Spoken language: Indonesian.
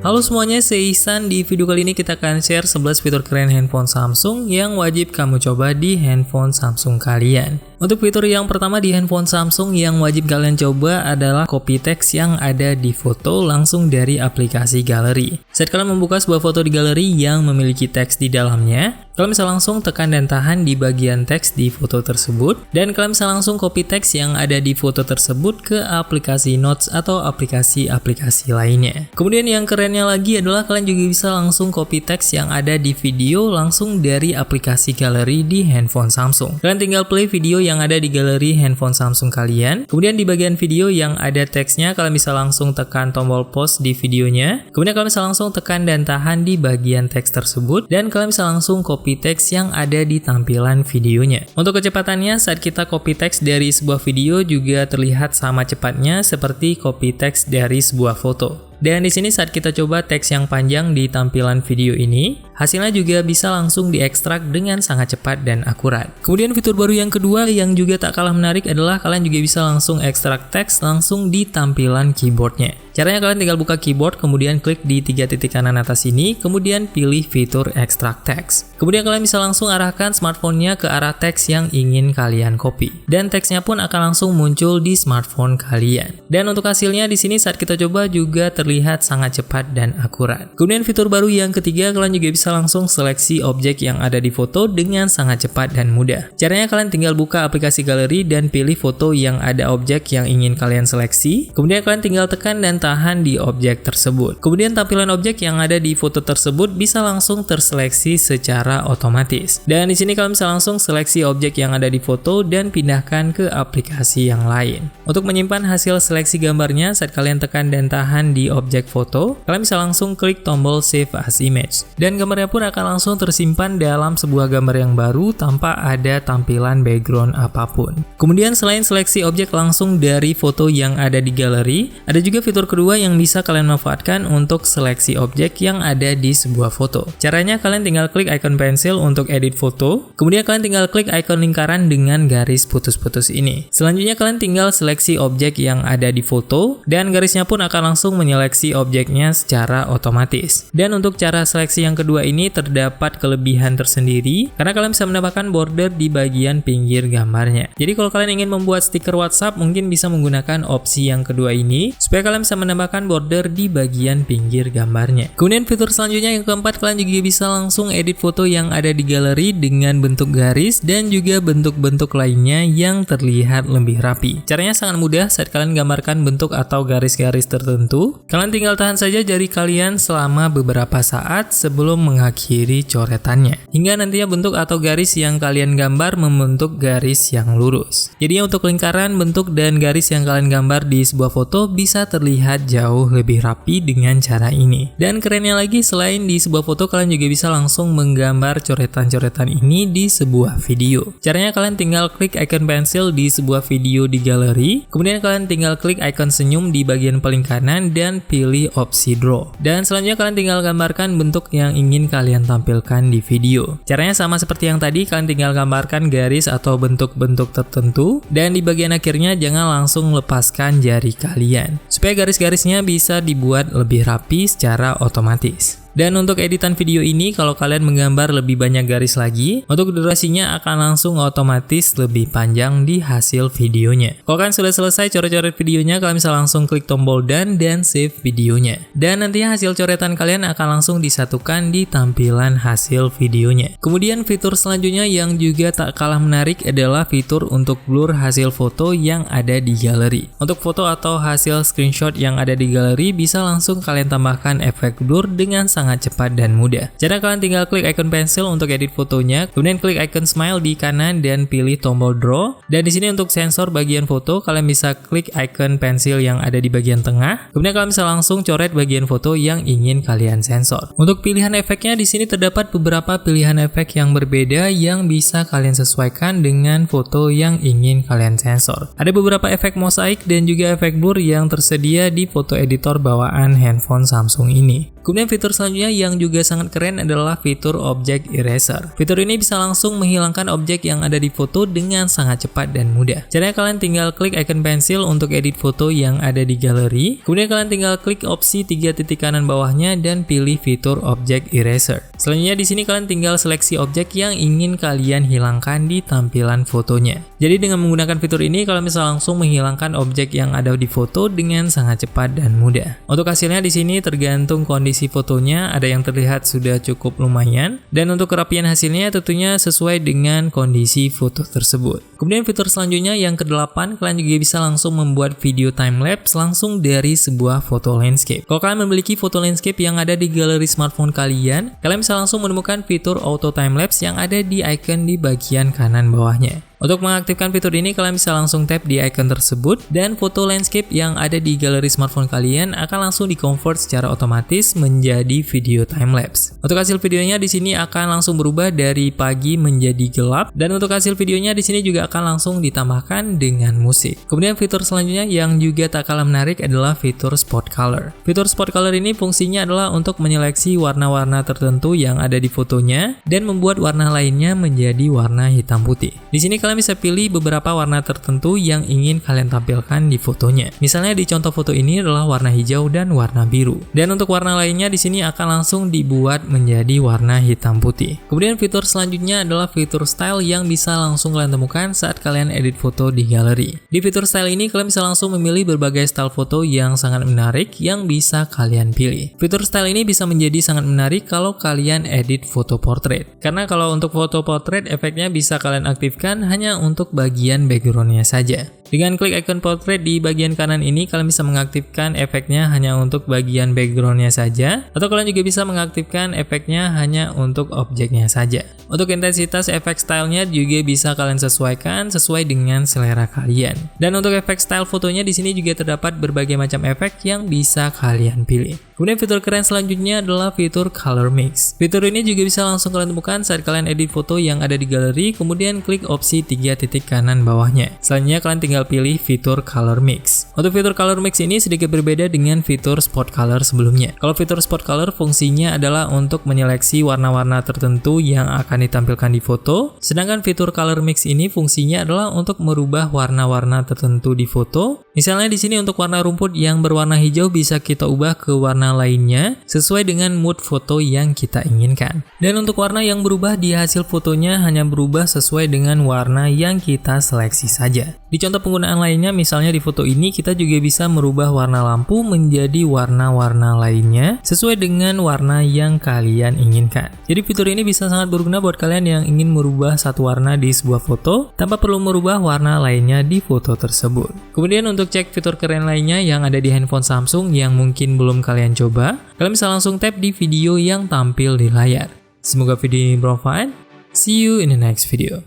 Halo semuanya, saya Ihsan. Di video kali ini kita akan share 11 fitur keren handphone Samsung yang wajib kamu coba di handphone Samsung kalian. Untuk fitur yang pertama di handphone Samsung yang wajib kalian coba adalah copy text yang ada di foto langsung dari aplikasi galeri. Saat kalian membuka sebuah foto di galeri yang memiliki teks di dalamnya, kalian bisa langsung tekan dan tahan di bagian teks di foto tersebut, dan kalian bisa langsung copy teks yang ada di foto tersebut ke aplikasi Notes atau aplikasi-aplikasi lainnya. Kemudian yang kerennya lagi adalah kalian juga bisa langsung copy teks yang ada di video langsung dari aplikasi galeri di handphone Samsung. Kalian tinggal play video yang ada di galeri handphone Samsung kalian. Kemudian di bagian video yang ada teksnya, kalian bisa langsung tekan tombol pause di videonya. Kemudian kalian bisa langsung tekan dan tahan di bagian teks tersebut, dan kalian bisa langsung copy teks yang ada di tampilan videonya. Untuk kecepatannya, saat kita copy teks dari sebuah video juga terlihat sama cepatnya seperti copy teks dari sebuah foto. Dan di sini saat kita coba teks yang panjang di tampilan video ini, hasilnya juga bisa langsung diekstrak dengan sangat cepat dan akurat. Kemudian fitur baru yang kedua yang juga tak kalah menarik adalah kalian juga bisa langsung ekstrak teks langsung di tampilan keyboardnya. Caranya kalian tinggal buka keyboard, kemudian klik di 3 titik kanan atas ini, kemudian pilih fitur ekstrak teks. Kemudian kalian bisa langsung arahkan smartphone-nya ke arah teks yang ingin kalian copy. Dan teksnya pun akan langsung muncul di smartphone kalian. Dan untuk hasilnya di sini saat kita coba juga terlihat sangat cepat dan akurat. Kemudian fitur baru yang ketiga, kalian juga bisa langsung seleksi objek yang ada di foto dengan sangat cepat dan mudah. Caranya kalian tinggal buka aplikasi galeri dan pilih foto yang ada objek yang ingin kalian seleksi. Kemudian kalian tinggal tekan dan tahan di objek tersebut. Kemudian tampilan objek yang ada di foto tersebut bisa langsung terseleksi secara otomatis. Dan di sini kalian bisa langsung seleksi objek yang ada di foto dan pindahkan ke aplikasi yang lain. Untuk menyimpan hasil seleksi gambarnya, saat kalian tekan dan tahan di objek foto, kalian bisa langsung klik tombol Save as Image. Dan gambarnya pun akan langsung tersimpan dalam sebuah gambar yang baru tanpa ada tampilan background apapun. Kemudian selain seleksi objek langsung dari foto yang ada di galeri, ada juga fitur kedua yang bisa kalian manfaatkan untuk seleksi objek yang ada di sebuah foto. Caranya kalian tinggal klik icon pensil untuk edit foto, kemudian kalian tinggal klik icon lingkaran dengan garis putus-putus ini. Selanjutnya kalian tinggal seleksi objek yang ada di foto, dan garisnya pun akan langsung menyeleksi objeknya secara otomatis. Dan untuk cara seleksi yang kedua ini terdapat kelebihan tersendiri, karena kalian bisa menambahkan border di bagian pinggir gambarnya. Jadi kalau kalian ingin membuat stiker WhatsApp, mungkin bisa menggunakan opsi yang kedua ini, supaya kalian bisa menambahkan border di bagian pinggir gambarnya. Kemudian fitur selanjutnya yang keempat, kalian juga bisa langsung edit foto yang ada di galeri dengan bentuk garis dan juga bentuk-bentuk lainnya yang terlihat lebih rapi. Caranya sangat mudah. Saat kalian gambarkan bentuk atau garis-garis tertentu, kalian tinggal tahan saja jari kalian selama beberapa saat sebelum mengakhiri coretannya, hingga nantinya bentuk atau garis yang kalian gambar membentuk garis yang lurus. Jadi untuk lingkaran, bentuk, dan garis yang kalian gambar di sebuah foto bisa terlihat jauh lebih rapi dengan cara ini. Dan kerennya lagi, selain di sebuah foto, kalian juga bisa langsung menggambar coretan-coretan ini di sebuah video. Caranya kalian tinggal klik icon pensil di sebuah video di galeri, kemudian kalian tinggal klik icon senyum di bagian paling kanan dan pilih opsi draw. Dan selanjutnya kalian tinggal gambarkan bentuk yang ingin kalian tampilkan di video. Caranya sama seperti yang tadi, kalian tinggal gambarkan garis atau bentuk-bentuk tertentu, dan di bagian akhirnya jangan langsung lepaskan jari kalian, supaya garis-garisnya bisa dibuat lebih rapi secara otomatis. Dan untuk editan video ini, kalau kalian menggambar lebih banyak garis lagi, untuk durasinya akan langsung otomatis lebih panjang di hasil videonya. Kalau kalian sudah selesai coret-coret videonya, kalian bisa langsung klik tombol done dan save videonya. Dan nantinya hasil coretan kalian akan langsung disatukan di tampilan hasil videonya. Kemudian fitur selanjutnya yang juga tak kalah menarik adalah fitur untuk blur hasil foto yang ada di galeri. Untuk foto atau hasil screenshot yang ada di galeri, bisa langsung kalian tambahkan efek blur dengan sangat cepat dan mudah. Cara kalian tinggal klik icon pensil untuk edit fotonya, kemudian klik icon smile di kanan dan pilih tombol draw. Dan di sini untuk sensor bagian foto, kalian bisa klik icon pensil yang ada di bagian tengah. Kemudian kalian bisa langsung coret bagian foto yang ingin kalian sensor. Untuk pilihan efeknya di sini terdapat beberapa pilihan efek yang berbeda yang bisa kalian sesuaikan dengan foto yang ingin kalian sensor. Ada beberapa efek mosaik dan juga efek blur yang tersedia di foto editor bawaan handphone Samsung ini. Kemudian fitur selanjutnya yang juga sangat keren adalah fitur Object Eraser. Fitur ini bisa langsung menghilangkan objek yang ada di foto dengan sangat cepat dan mudah. Caranya kalian tinggal klik icon pensil untuk edit foto yang ada di galeri. Kemudian kalian tinggal klik opsi 3 titik kanan bawahnya dan pilih fitur Object Eraser. Selanjutnya di sini kalian tinggal seleksi objek yang ingin kalian hilangkan di tampilan fotonya. Jadi dengan menggunakan fitur ini kalian bisa langsung menghilangkan objek yang ada di foto dengan sangat cepat dan mudah. Untuk hasilnya di sini tergantung kondisi fotonya, ada yang terlihat sudah cukup lumayan, dan untuk kerapian hasilnya tentunya sesuai dengan kondisi foto tersebut. Kemudian fitur selanjutnya yang ke-8, kalian juga bisa langsung membuat video timelapse langsung dari sebuah foto landscape. Kalau kalian memiliki foto landscape yang ada di galeri smartphone kalian bisa langsung menemukan fitur auto timelapse yang ada di icon di bagian kanan bawahnya. Untuk mengaktifkan fitur ini, kalian bisa langsung tap di icon tersebut dan foto landscape yang ada di galeri smartphone kalian akan langsung di-convert secara otomatis menjadi video timelapse. Untuk hasil videonya di sini akan langsung berubah dari pagi menjadi gelap, dan untuk hasil videonya di sini juga akan langsung ditambahkan dengan musik. Kemudian fitur selanjutnya yang juga tak kalah menarik adalah fitur spot color. Fitur spot color ini fungsinya adalah untuk menyeleksi warna-warna tertentu yang ada di fotonya dan membuat warna lainnya menjadi warna hitam putih. Di sini kalian bisa pilih beberapa warna tertentu yang ingin kalian tampilkan di fotonya. Misalnya di contoh foto ini adalah warna hijau dan warna biru. Dan untuk warna lainnya di sini akan langsung dibuat menjadi warna hitam putih. Kemudian fitur selanjutnya adalah fitur style yang bisa langsung kalian temukan saat kalian edit foto di galeri. Di fitur style ini kalian bisa langsung memilih berbagai style foto yang sangat menarik yang bisa kalian pilih. Fitur style ini bisa menjadi sangat menarik kalau kalian edit foto portrait. Karena kalau untuk foto portrait efeknya bisa kalian aktifkan hanya untuk bagian backgroundnya saja. Dengan klik icon portrait di bagian kanan ini, kalian bisa mengaktifkan efeknya hanya untuk bagian backgroundnya saja, atau kalian juga bisa mengaktifkan efeknya hanya untuk objeknya saja. Untuk intensitas efek stylenya juga bisa kalian sesuaikan sesuai dengan selera kalian. Dan untuk efek style fotonya di sini juga terdapat berbagai macam efek yang bisa kalian pilih. Kemudian fitur keren selanjutnya adalah fitur color mix. Fitur ini juga bisa langsung kalian temukan saat kalian edit foto yang ada di galeri, kemudian klik opsi 3 titik kanan bawahnya. Selanjutnya kalian tinggal pilih fitur color mix. Untuk fitur color mix ini sedikit berbeda dengan fitur spot color sebelumnya. Kalau fitur spot color fungsinya adalah untuk menyeleksi warna-warna tertentu yang akan ditampilkan di foto, sedangkan fitur color mix ini fungsinya adalah untuk merubah warna-warna tertentu di foto. Misalnya di sini untuk warna rumput yang berwarna hijau bisa kita ubah ke warna lainnya sesuai dengan mood foto yang kita inginkan. Dan untuk warna yang berubah di hasil fotonya hanya berubah sesuai dengan warna yang kita seleksi saja. Di contoh penggunaan lainnya, misalnya di foto ini kita juga bisa merubah warna lampu menjadi warna-warna lainnya sesuai dengan warna yang kalian inginkan. Jadi fitur ini bisa sangat berguna buat kalian yang ingin merubah satu warna di sebuah foto tanpa perlu merubah warna lainnya di foto tersebut. Kemudian untuk cek fitur keren lainnya yang ada di handphone Samsung yang mungkin belum kalian coba, kalian bisa langsung tap di video yang tampil di layar. Semoga video ini bermanfaat. See you in the next video.